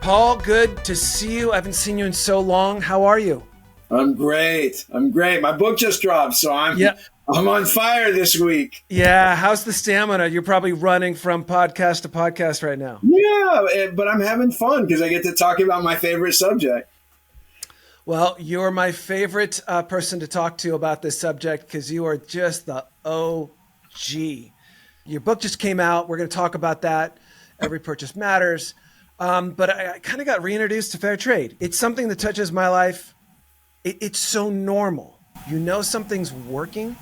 Paul, good to see you. I haven't seen you in so long. How are you? I'm great. My book just dropped, so I'm on fire this week. Yeah. How's the stamina? You're probably running from podcast to podcast right now. Yeah, but I'm having fun because I get to talk about my favorite subject. Well, you're my favorite person to talk to about this subject because you are just the OG. Your book just came out. We're going to talk about that. Every Purchase Matters. But I kind of got reintroduced to fair trade. It's something that touches my life. It's so normal. You know something's working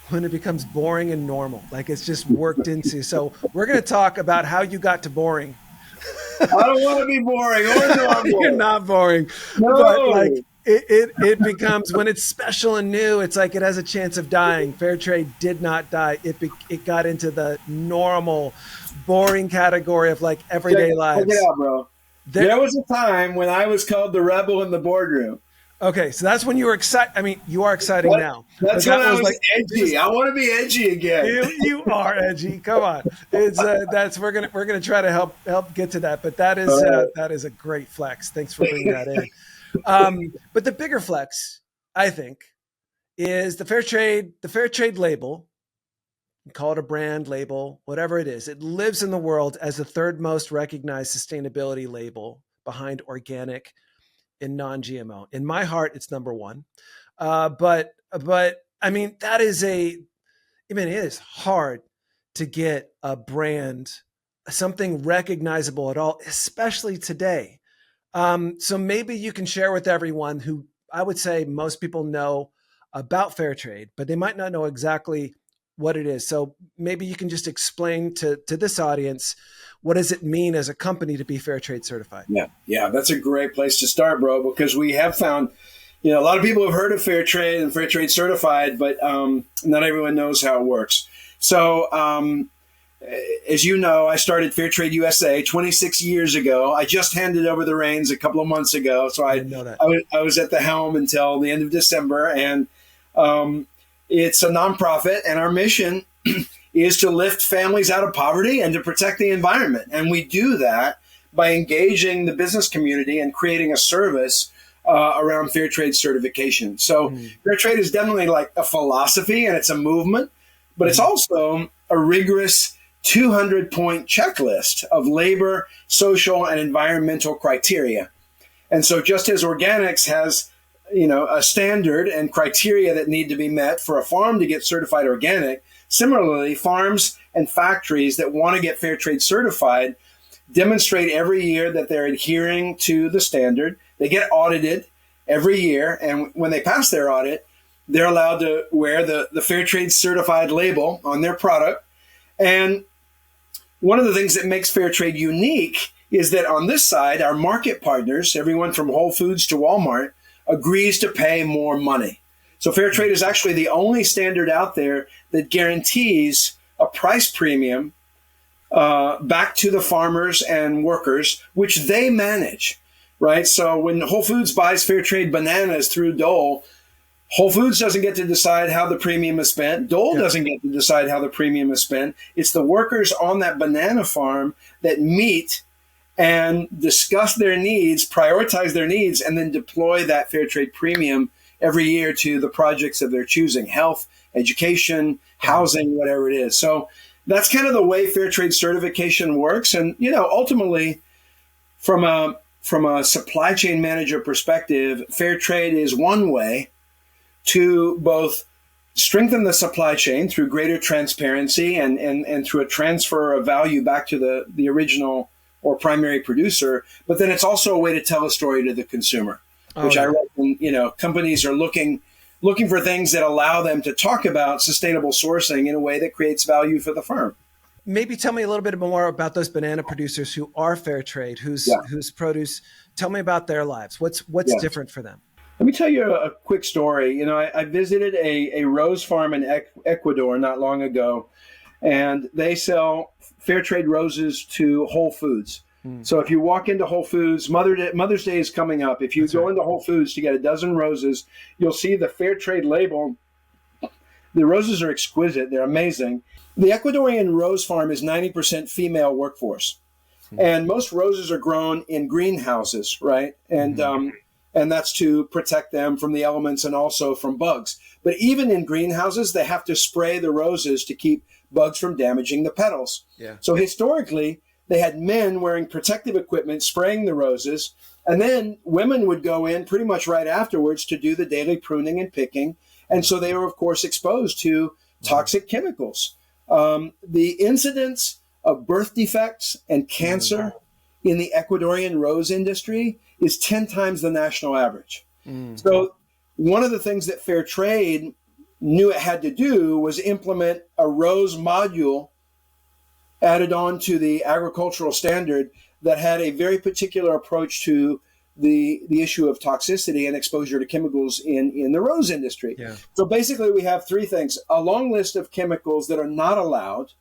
when it becomes boring and normal. Like it's just worked into. So we're going to talk about how you got to boring. I don't want to be boring or normal. You're not boring. No. But like it becomes, when it's special and new, it's like it has a chance of dying. Fair trade did not die. It got into the normal, boring category of like everyday lives. Check it out, bro. There was a time when I was called the rebel in the boardroom. Okay, so that's when you were excited. I mean, you are exciting now. That's when I was like edgy. I want to be edgy again. You are edgy. Come on. It's we're gonna try to help get to that. But that is a great flex. Thanks for bringing that in. But the bigger flex, I think, is the fair trade label. You call it a brand label, whatever it is. It lives in the world as the third most recognized sustainability label behind organic and non-GMO. In my heart, it's number one. But I mean, it is hard to get a brand, something recognizable at all, especially today. So maybe you can share with everyone who, I would say most people know about fair trade, but they might not know exactly what it is. So maybe you can just explain to this audience, what does it mean as a company to be fair trade certified? Yeah, that's a great place to start, bro, because we have found, a lot of people have heard of fair trade and fair trade certified, but not everyone knows how it works. So as you know, I started Fair Trade USA 26 years ago. I just handed over the reins a couple of months ago. So I was at the helm until the end of December, and it's a nonprofit, and our mission is to lift families out of poverty and to protect the environment. And we do that by engaging the business community and creating a service around fair trade certification. So fair trade is definitely like a philosophy and it's a movement, but it's also a rigorous 200-point checklist of labor, social, and environmental criteria. And so just as organics has a standard and criteria that need to be met for a farm to get certified organic, similarly, farms and factories that want to get fair trade certified demonstrate every year that they're adhering to the standard. They get audited every year, and when they pass their audit, they're allowed to wear the fair trade certified label on their product. And one of the things that makes fair trade unique is that on this side, our market partners, everyone from Whole Foods to Walmart, agrees to pay more money. So fair trade is actually the only standard out there that guarantees a price premium back to the farmers and workers, which they manage, right? So when Whole Foods buys fair trade bananas through Dole, Whole Foods doesn't get to decide how the premium is spent. Dole doesn't get to decide how the premium is spent. It's the workers on that banana farm that meet and discuss their needs, prioritize their needs, and then deploy that fair trade premium every year to the projects of their choosing: health, education, housing, whatever it is. So that's kind of the way fair trade certification works. And, ultimately, from a supply chain manager perspective, fair trade is one way to both strengthen the supply chain through greater transparency and through a transfer of value back to the original or primary producer, but then it's also a way to tell a story to the consumer, which I reckon, companies are looking for things that allow them to talk about sustainable sourcing in a way that creates value for the firm. Maybe tell me a little bit more about those banana producers who are fair trade, whose produce. Tell me about their lives. What's different for them? Let me tell you a quick story. I visited a rose farm in Ecuador not long ago, and they sell fair trade roses to Whole Foods. So if you walk into Whole Foods, Mother's Day is coming up. If you go into Whole Foods to get a dozen roses, you'll see the fair trade label. The roses are exquisite. They're amazing. The Ecuadorian rose farm is 90% female workforce. And most roses are grown in greenhouses, right? And that's to protect them from the elements and also from bugs. But even in greenhouses, they have to spray the roses to keep bugs from damaging the petals. Yeah. So historically, they had men wearing protective equipment, spraying the roses, and then women would go in pretty much right afterwards to do the daily pruning and picking. And so they were, of course, exposed to toxic chemicals. The incidence of birth defects and cancer in the Ecuadorian rose industry is 10 times the national average. So one of the things that Fair Trade knew it had to do was implement a rose module added on to the agricultural standard that had a very particular approach to the issue of toxicity and exposure to chemicals in the rose industry. Yeah. So basically we have three things: a long list of chemicals that are not allowed.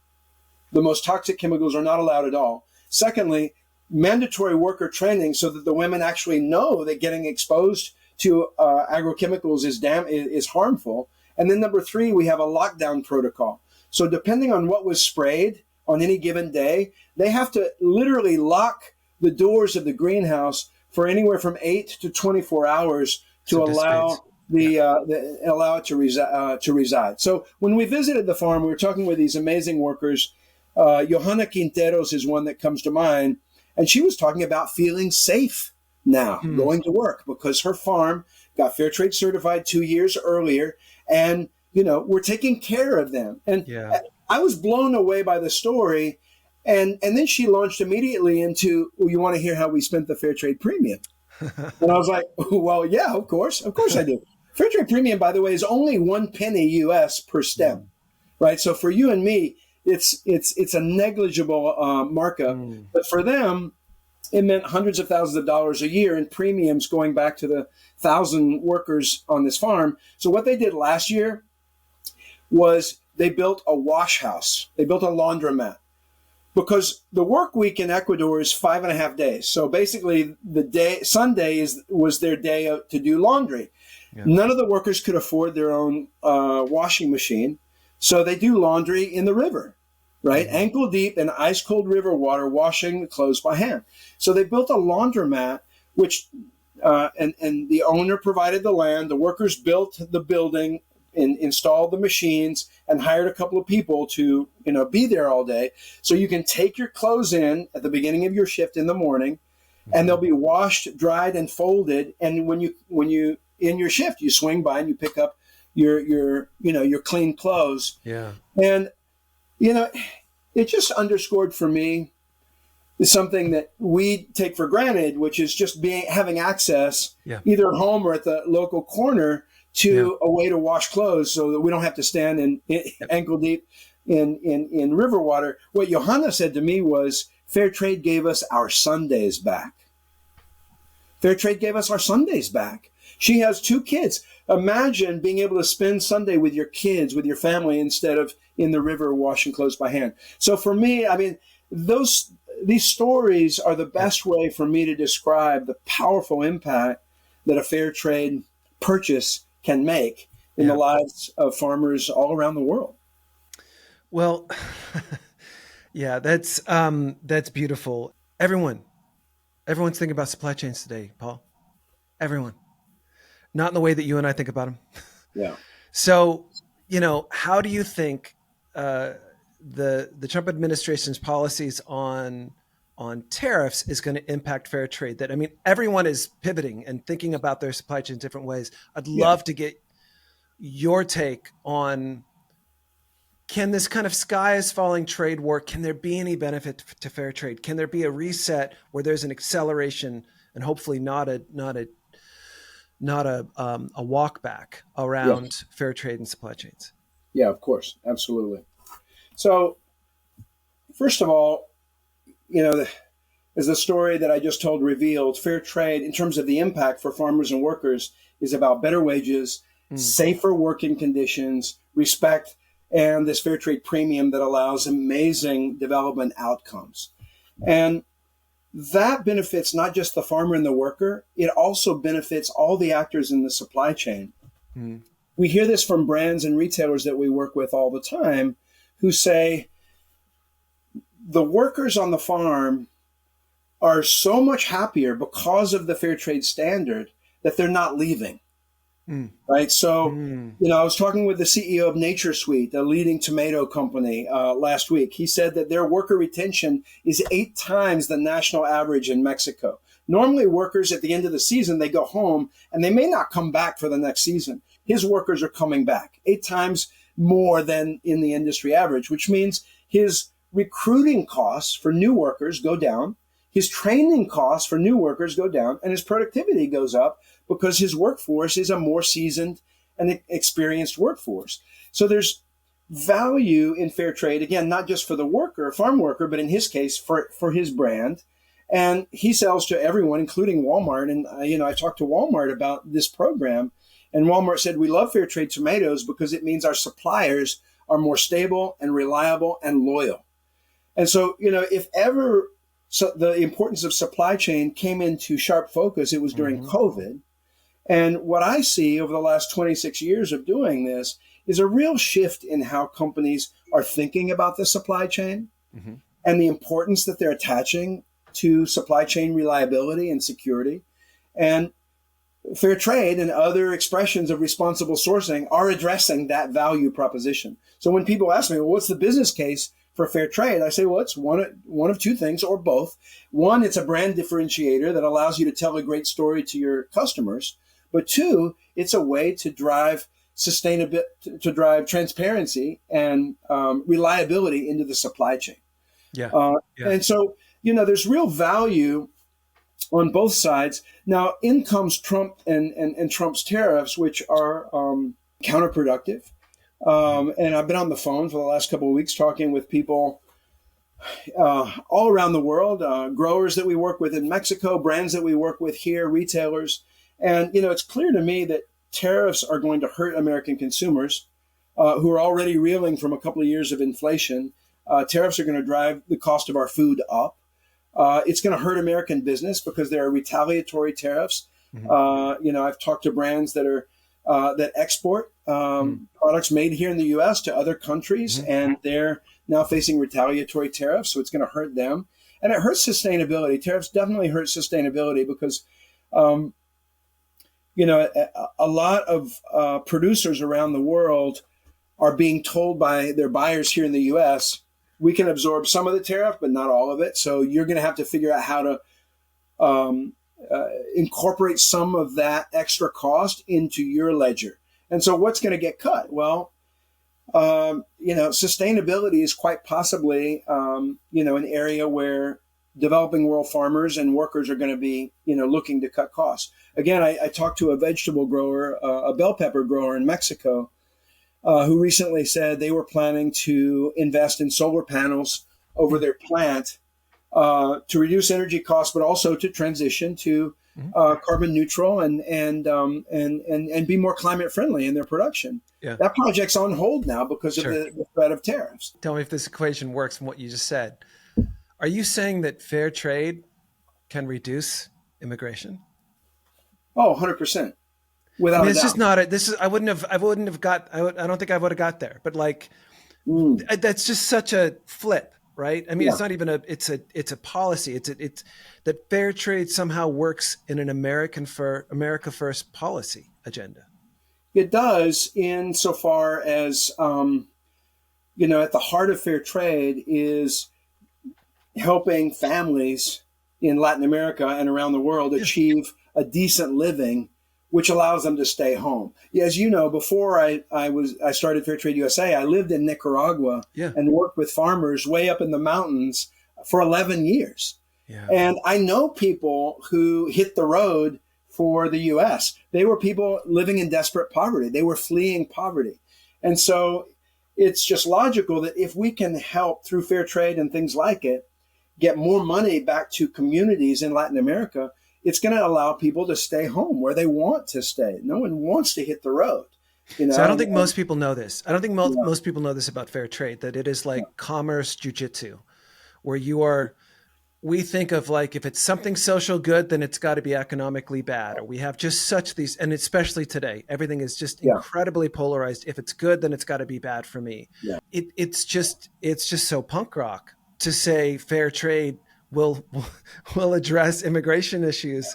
The most toxic chemicals are not allowed at all. Secondly, mandatory worker training so that the women actually know that getting exposed to agrochemicals is harmful. And then number three, we have a lockdown protocol. So depending on what was sprayed on any given day, they have to literally lock the doors of the greenhouse for anywhere from 8 to 24 hours to allow allow it to reside. So when we visited the farm, we were talking with these amazing workers. Johanna Quinteros is one that comes to mind. And she was talking about feeling safe now going to work because her farm got Fair Trade certified 2 years earlier. And, we're taking care of them. And I was blown away by the story. And then she launched immediately into, well, you want to hear how we spent the Fair Trade premium? And I was like, well, yeah, of course I do. Fair Trade premium, by the way, is only 1 penny US per stem, right? So for you and me, it's a negligible markup, but for them, it meant hundreds of thousands of dollars a year in premiums going back to the 1,000 workers on this farm. So what they did last year was they built a wash house. They built a laundromat because the work week in Ecuador is 5.5 days. So basically Sunday was their day to do laundry. Yeah. None of the workers could afford their own washing machine. So they do laundry in the river, right? Ankle deep in ice cold river water, washing the clothes by hand. So they built a laundromat, which, and the owner provided the land. The workers built the building and installed the machines and hired a couple of people to, be there all day. So you can take your clothes in at the beginning of your shift in the morning, and they'll be washed, dried, and folded. And when you in your shift, you swing by and you pick up your clean clothes. Yeah. And, it just underscored for me something that we take for granted, which is just having access either at home or at the local corner to a way to wash clothes so that we don't have to stand in ankle deep in river water. What Johanna said to me was, Fair Trade gave us our Sundays back. Fair Trade gave us our Sundays back. She has 2 kids. Imagine being able to spend Sunday with your kids, with your family, instead of in the river washing clothes by hand. So for me, these stories are the best way for me to describe the powerful impact that a fair trade purchase can make in the lives of farmers all around the world. Well, that's beautiful. Everyone's thinking about supply chains today, Paul. Everyone. Not in the way that you and I think about them. Yeah. So, how do you think the Trump administration's policies on tariffs is going to impact fair trade? That, everyone is pivoting and thinking about their supply chain in different ways. I'd love to get your take on, can this kind of sky is falling trade war, can there be any benefit to fair trade? Can there be a reset where there's an acceleration and hopefully not a walk back around fair trade and supply chains? Yeah, of course. Absolutely. So first of all, as the story that I just told revealed, fair trade in terms of the impact for farmers and workers is about better wages, safer working conditions, respect, and this fair trade premium that allows amazing development outcomes. And that benefits not just the farmer and the worker, it also benefits all the actors in the supply chain. We hear this from brands and retailers that we work with all the time who say, the workers on the farm are so much happier because of the fair trade standard that they're not leaving. Mm. Right. So, Mm. I was talking with the CEO of Nature Sweet, a leading tomato company, last week. He said that their worker retention is 8 times the national average in Mexico. Normally, workers at the end of the season, they go home and they may not come back for the next season. His workers are coming back 8 times more than in the industry average, which means his recruiting costs for new workers go down. His training costs for new workers go down, and his productivity goes up because his workforce is a more seasoned and experienced workforce. So there's value in fair trade, again, not just for the worker, farm worker, but in his case, for his brand. And he sells to everyone, including Walmart. And, I talked to Walmart about this program, and Walmart said, we love fair trade tomatoes because it means our suppliers are more stable and reliable and loyal. And so, if ever the importance of supply chain came into sharp focus, it was during COVID. And what I see over the last 26 years of doing this is a real shift in how companies are thinking about the supply chain and the importance that they're attaching to supply chain reliability and security. And fair trade and other expressions of responsible sourcing are addressing that value proposition. So when people ask me, well, what's the business case for fair trade? I say, well, it's one of two things or both. One, it's a brand differentiator that allows you to tell a great story to your customers. But two, it's a way to drive sustainability, to drive transparency and reliability into the supply chain. Yeah. And so, there's real value on both sides. Now, in comes Trump and Trump's tariffs, which are counterproductive. And I've been on the phone for the last couple of weeks talking with people all around the world, growers that we work with in Mexico, brands that we work with here, retailers. And, it's clear to me that tariffs are going to hurt American consumers who are already reeling from a couple of years of inflation. Tariffs are going to drive the cost of our food up. It's going to hurt American business because there are retaliatory tariffs. I've talked to brands that export products made here in the U.S. to other countries, and they're now facing retaliatory tariffs, so it's going to hurt them. And it hurts sustainability. Tariffs definitely hurt sustainability because, a lot of producers around the world are being told by their buyers here in the U.S., we can absorb some of the tariff, but not all of it. So you're going to have to figure out how to incorporate some of that extra cost into your ledger. And so what's going to get cut? Well, sustainability is quite possibly, an area where developing world farmers and workers are going to be, looking to cut costs. Again, I talked to a vegetable grower, a bell pepper grower in Mexico, who recently said they were planning to invest in solar panels over their plant to reduce energy costs, but also to transition to carbon neutral and be more climate friendly in their production. Yeah. That project's on hold now because of the threat of tariffs. Tell me if this equation works from what you just said. Are you saying that fair trade can reduce immigration? Oh, 100%. Without it's a doubt. Just not I don't think I would have got there, but that's just such a flip, right? I mean, It's not even it's a policy. It's that fair trade somehow works in an America first policy agenda. It does, insofar as, at the heart of fair trade is helping families in Latin America and around the world achieve a decent living, which allows them to stay home. As you know, before I started Fair Trade USA, I lived in Nicaragua and worked with farmers way up in the mountains for 11 years. Yeah. And I know people who hit the road for the U.S. They were people living in desperate poverty. They were fleeing poverty. And so it's just logical that if we can help through fair trade and things like it, get more money back to communities in Latin America, it's going to allow people to stay home where they want to stay. No one wants to hit the road. So I don't think most people know this. I don't think most people know this about fair trade, that it is like commerce jujitsu, where we think of if it's something social good, then it's got to be economically bad. Or we have just such these, and especially today, everything is just incredibly polarized. If it's good, then it's got to be bad for me. Yeah. It's just so punk rock to say fair trade will will address immigration issues.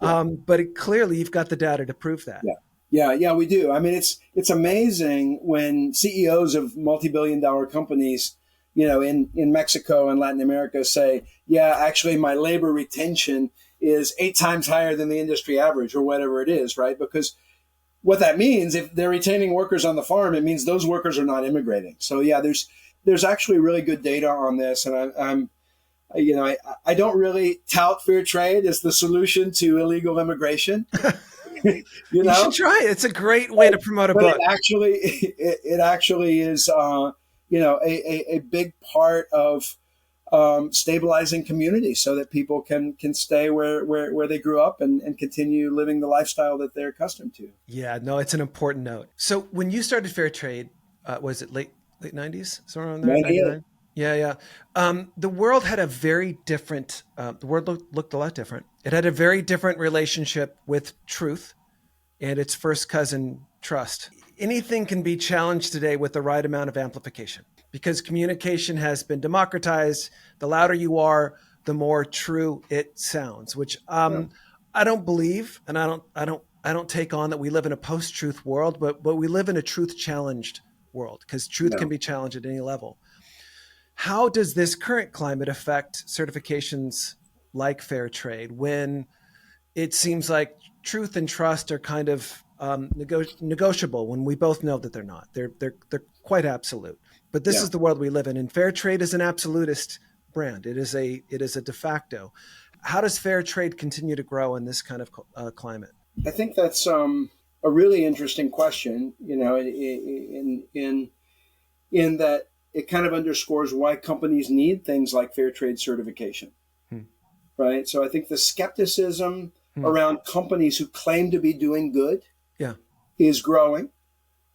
Yeah. But clearly, you've got the data to prove that. Yeah. Yeah, we do. I mean, it's amazing when CEOs of multi-billion-dollar companies, in Mexico and Latin America say, yeah, actually my labor retention is 8 times higher than the industry average or whatever it is, right? Because what that means, if they're retaining workers on the farm, it means those workers are not immigrating. So yeah, there's actually really good data on this, and I don't really tout fair trade as the solution to illegal immigration. You should try it. It's a great way to promote a book. It actually is, a big part of stabilizing communities so that people can stay where they grew up and continue living the lifestyle that they're accustomed to. Yeah, no, it's an important note. So when you started fair trade, was it late 90s? Somewhere around there? 98. Yeah. The world had a very different, the world looked a lot different. It had a very different relationship with truth and its first cousin, trust. Anything can be challenged today with the right amount of amplification because communication has been democratized. The louder you are, the more true it sounds, which I don't believe, and I don't take on that we live in a post-truth world, but we live in a truth-challenged world because truth can be challenged at any level. How does this current climate affect certifications like fair trade when it seems like truth and trust are kind of negotiable when we both know that they're not? They're quite absolute. But this is the world we live in, and fair trade is an absolutist brand. It is a de facto. How does fair trade continue to grow in this kind of climate? I think that's a really interesting question. In that it kind of underscores why companies need things like fair trade certification, right? So I think the skepticism around companies who claim to be doing good is growing.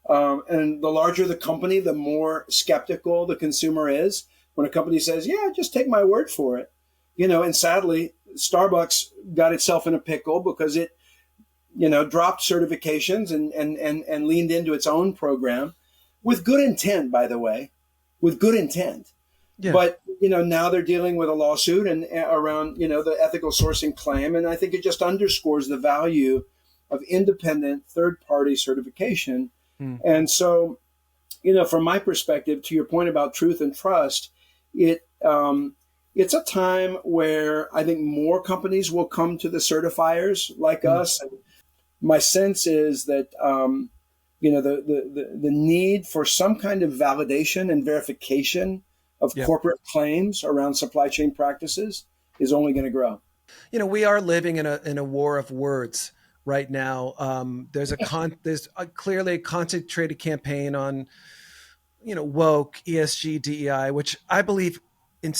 And the larger the company, the more skeptical the consumer is when a company says, yeah, just take my word for it. And sadly, Starbucks got itself in a pickle because it, dropped certifications and leaned into its own program with good intent, by the way, with good intent. Yeah. But, now they're dealing with a lawsuit and around, the ethical sourcing claim. And I think it just underscores the value of independent third-party certification. And so, from my perspective, to your point about truth and trust, it's a time where I think more companies will come to the certifiers like us. And my sense is that, the need for some kind of validation and verification of corporate claims around supply chain practices is only going to grow. We are living in a war of words right now. There's clearly a concentrated campaign on, woke, ESG, DEI, which I believe to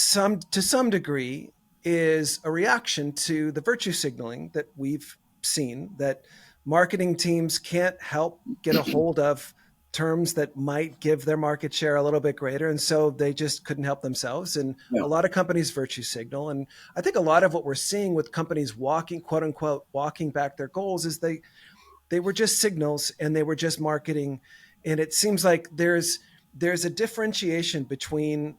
some degree is a reaction to the virtue signaling that we've seen, that marketing teams can't help get a hold of terms that might give their market share a little bit greater. And so they just couldn't help themselves. And a lot of companies virtue signal. And I think a lot of what we're seeing with companies walking, quote unquote, walking back their goals is they were just signals and they were just marketing. And it seems like there's a differentiation between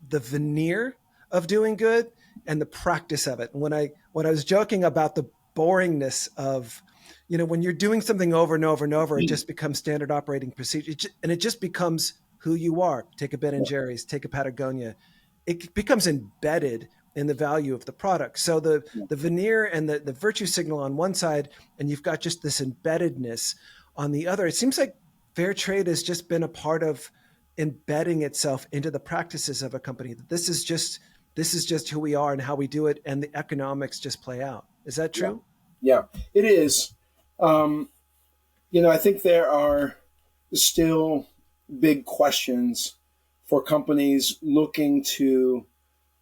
the veneer of doing good and the practice of it. And when I was joking about the boringness of, when you're doing something over and over and over, it just becomes standard operating procedure. And it just becomes who you are. Take a Ben & Jerry's, take a Patagonia. It becomes embedded in the value of the product. So the veneer and the virtue signal on one side, and you've got just this embeddedness on the other. It seems like fair trade has just been a part of embedding itself into the practices of a company. This is just who we are and how we do it, and the economics just play out. Is that true? Yeah, it is. I think there are still big questions for companies looking to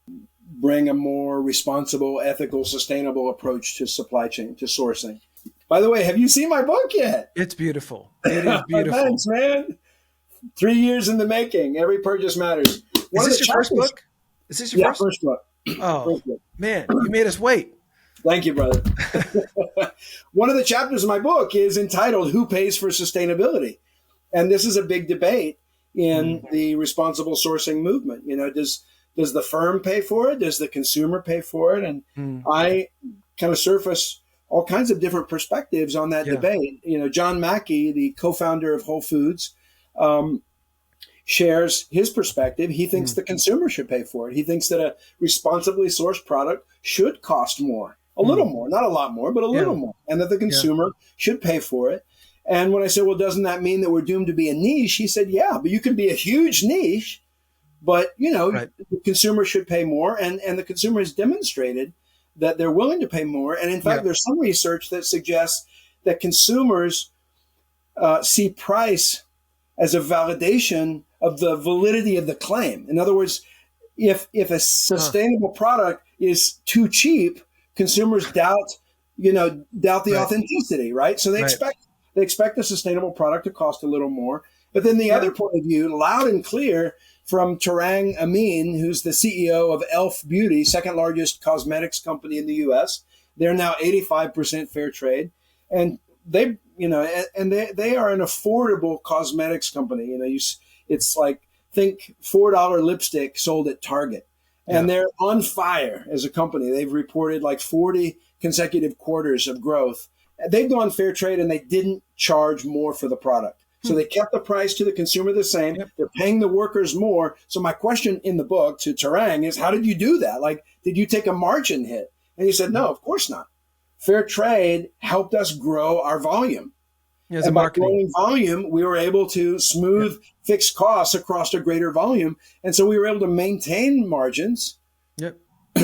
bring a more responsible, ethical, sustainable approach to supply chain, to sourcing. By the way, have you seen my book yet? It's beautiful. It is beautiful. Thanks, man. 3 years in the making. Every purchase matters. Is this your first book? Is this your first book? Oh, first book. Man, you made us wait. Thank you, brother. One of the chapters of my book is entitled Who Pays for Sustainability? And this is a big debate in the responsible sourcing movement. Does the firm pay for it? Does the consumer pay for it? And I kind of surface all kinds of different perspectives on that debate. John Mackey, the co-founder of Whole Foods, shares his perspective. He thinks the consumer should pay for it. He thinks that a responsibly sourced product should cost more, a little more, not a lot more, but a little more, and that the consumer should pay for it. And when I said, well, doesn't that mean that we're doomed to be a niche? He said, yeah, but you can be a huge niche, but, the consumer should pay more. And the consumer has demonstrated that they're willing to pay more. And in fact, there's some research that suggests that consumers see price as a validation of the validity of the claim. In other words, if a sustainable product is too cheap, consumers doubt the authenticity, right? So they expect a sustainable product to cost a little more. But then the other point of view, loud and clear from Tarang Amin, who's the CEO of Elf Beauty, second largest cosmetics company in the U.S. They're now 85% fair trade, and they are an affordable cosmetics company. It's like, think $4 lipstick sold at Target, and they're on fire as a company. They've reported like 40 consecutive quarters of growth. They've gone fair trade, and they didn't charge more for the product. So they kept the price to the consumer the same. They're paying the workers more. So my question in the book to Tarang is, how did you do that? Like, did you take a margin hit? And he said, no, of course not. Fair trade helped us grow our volume. And by growing volume, we were able to smooth fixed costs across a greater volume. And so we were able to maintain margins,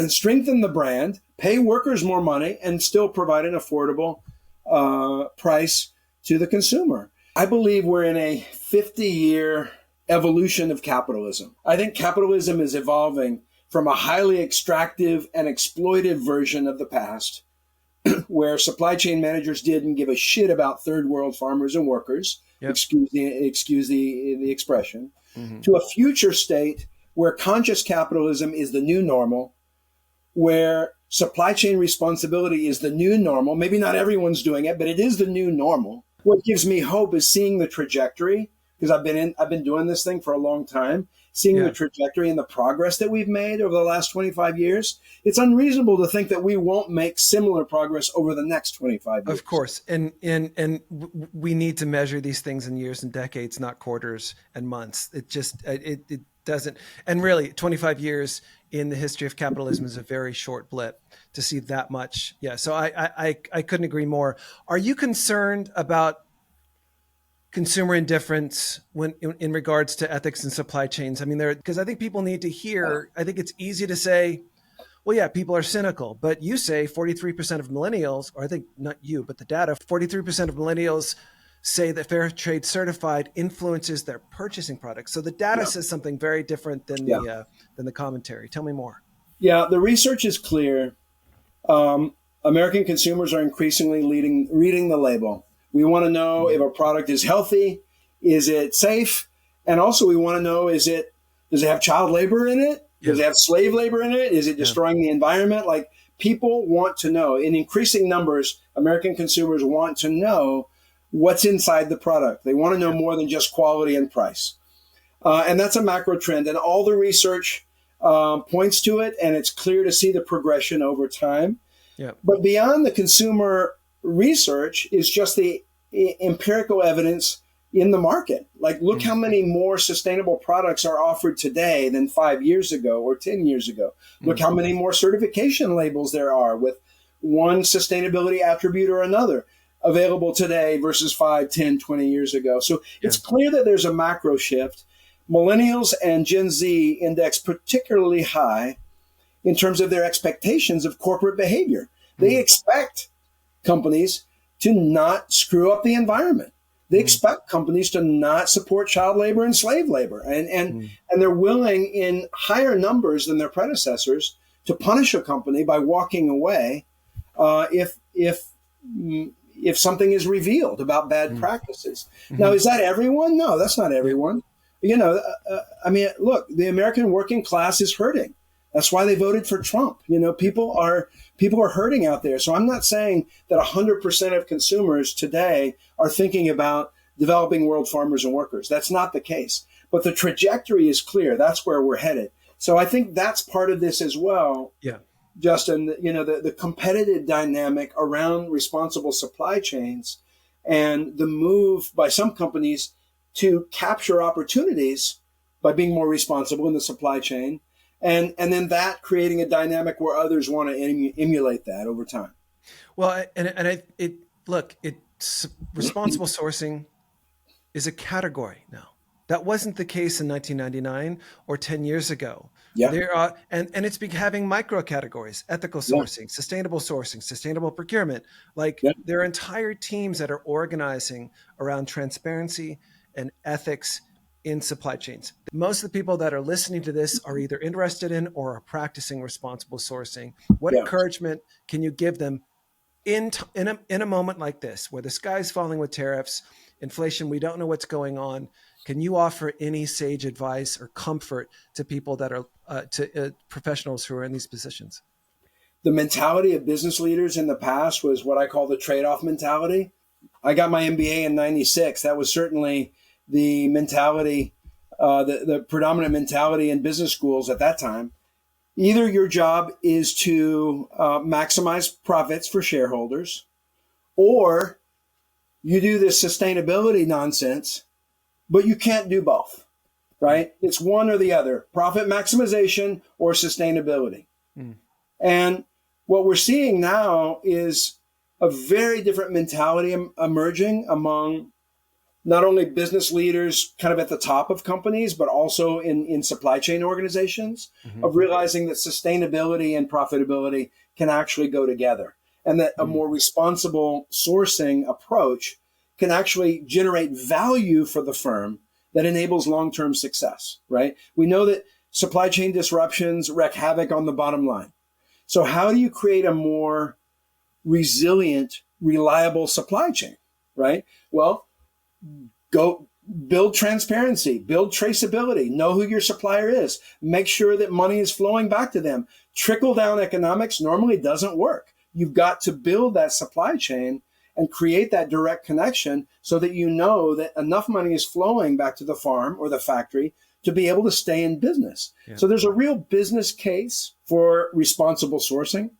strengthen the brand, pay workers more money, and still provide an affordable price to the consumer. I believe we're in a 50-year evolution of capitalism. I think capitalism is evolving from a highly extractive and exploitive version of the past, where supply chain managers didn't give a shit about third world farmers and workers, excuse the expression, to a future state where conscious capitalism is the new normal, where supply chain responsibility is the new normal. Maybe not everyone's doing it, but it is the new normal. What gives me hope is seeing the trajectory, because I've been doing this thing for a long time, seeing the trajectory and the progress that we've made over the last 25 years. It's unreasonable to think that we won't make similar progress over the next 25 years. Of course. And we need to measure these things in years and decades, not quarters and months. It just, it doesn't. And really, 25 years in the history of capitalism is a very short blip to see that much. Yeah. So I couldn't agree more. Are you concerned about consumer indifference in regards to ethics and supply chains? I mean, because I think people need to hear, I think it's easy to say, well, yeah, people are cynical, but you say 43% of millennials, or I think not you, but the data, 43% of millennials say that fair trade certified influences their purchasing products. So the data says something very different than the commentary. Tell me more. Yeah, the research is clear. American consumers are increasingly reading the label. We want to know if a product is healthy, is it safe, and also we want to know, does it have child labor in it? Does it have slave labor in it? Is it destroying the environment? Like, people want to know. In increasing numbers, American consumers want to know what's inside the product. They want to know more than just quality and price. And that's a macro trend. And all the research points to it, and it's clear to see the progression over time. Yeah. But beyond the consumer research is just the empirical evidence in the market. Like, look how many more sustainable products are offered today than 5 years ago or 10 years ago. Look how many more certification labels there are with one sustainability attribute or another available today versus 5, 10, 20 years ago. So it's clear that there's a macro shift. Millennials and Gen Z index particularly high in terms of their expectations of corporate behavior. They expect companies to not screw up the environment. They expect companies to not support child labor and slave labor. And they're willing in higher numbers than their predecessors to punish a company by walking away if something is revealed about bad practices. Now, is that everyone? No, that's not everyone. I mean, look, the American working class is hurting. That's why they voted for Trump. People are hurting out there. So I'm not saying that 100% of consumers today are thinking about developing world farmers and workers. That's not the case. But the trajectory is clear. That's where we're headed. So I think that's part of this as well. Yeah. Justin, the competitive dynamic around responsible supply chains and the move by some companies to capture opportunities by being more responsible in the supply chain. And then that creating a dynamic where others want to emulate that over time. Well, it's responsible sourcing is a category now. That wasn't the case in 1999 or 10 years ago. Yeah. There are, and it's having micro categories: ethical sourcing, sustainable procurement. There are entire teams that are organizing around transparency and ethics in supply chains. Most of the people that are listening to this are either interested in or are practicing responsible sourcing. What encouragement can you give them in a moment like this, where the sky's falling with tariffs, inflation, we don't know what's going on? Can you offer any sage advice or comfort to people that are professionals who are in these positions? The mentality of business leaders in the past was what I call the trade-off mentality. I got my MBA in '96. That was certainly the mentality, the predominant mentality in business schools at that time. Either your job is to maximize profits for shareholders, or you do this sustainability nonsense, but you can't do both, right? It's one or the other: profit maximization or sustainability. And what we're seeing now is a very different mentality emerging among not only business leaders kind of at the top of companies, but also in supply chain organizations, of realizing that sustainability and profitability can actually go together, and that a more responsible sourcing approach can actually generate value for the firm that enables long-term success, right? We know that supply chain disruptions wreak havoc on the bottom line. So how do you create a more resilient, reliable supply chain, right? Well, go build transparency, build traceability, know who your supplier is, make sure that money is flowing back to them. Trickle down economics normally doesn't work. You've got to build that supply chain and create that direct connection so that you know that enough money is flowing back to the farm or the factory to be able to stay in business. Yeah. So there's a real business case for responsible sourcing.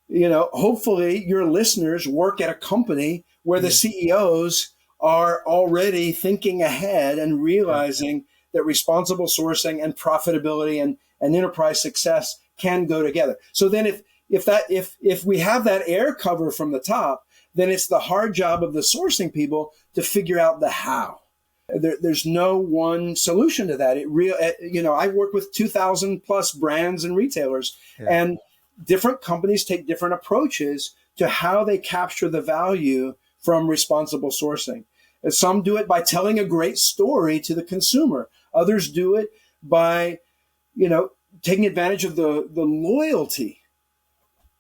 Hopefully your listeners work at a company where the CEOs are already thinking ahead and realizing that responsible sourcing and profitability and enterprise success can go together. So then if we have that air cover from the top, then it's the hard job of the sourcing people to figure out the how. There's no one solution to that. I work with 2,000 plus brands and retailers, and different companies take different approaches to how they capture the value from responsible sourcing. And some do it by telling a great story to the consumer. Others do it by, taking advantage of the loyalty,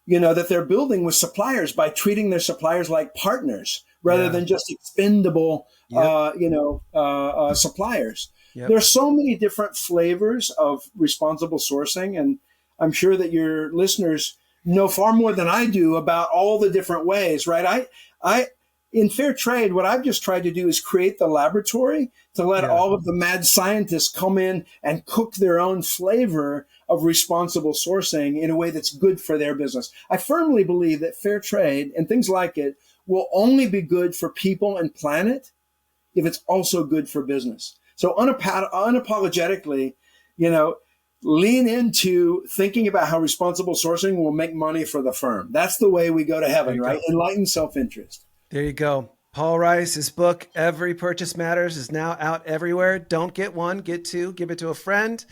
that they're building with suppliers by treating their suppliers like partners rather than just expendable, suppliers. Yep. There are so many different flavors of responsible sourcing, and I'm sure that your listeners know far more than I do about all the different ways, right? I in fair trade, what I've just tried to do is create the laboratory to let all of the mad scientists come in and cook their own flavor of responsible sourcing in a way that's good for their business. I firmly believe that fair trade and things like it will only be good for people and planet if it's also good for business. So unapologetically, lean into thinking about how responsible sourcing will make money for the firm. That's the way we go to heaven, right? Enlightened self-interest. There you go. Paul Rice, his book, Every Purchase Matters, is now out everywhere. Don't get one, get two, give it to a friend.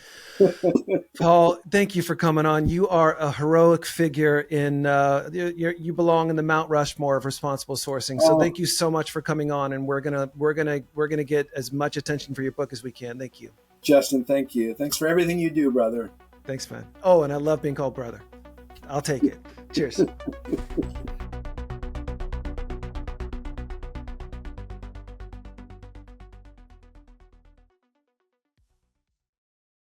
Paul, thank you for coming on. You are a heroic figure you belong in the Mount Rushmore of responsible sourcing. So thank you so much for coming on, and we're gonna get as much attention for your book as we can. Thank you. Justin, thank you. Thanks for everything you do, brother. Thanks, man. Oh, and I love being called brother. I'll take it. Cheers.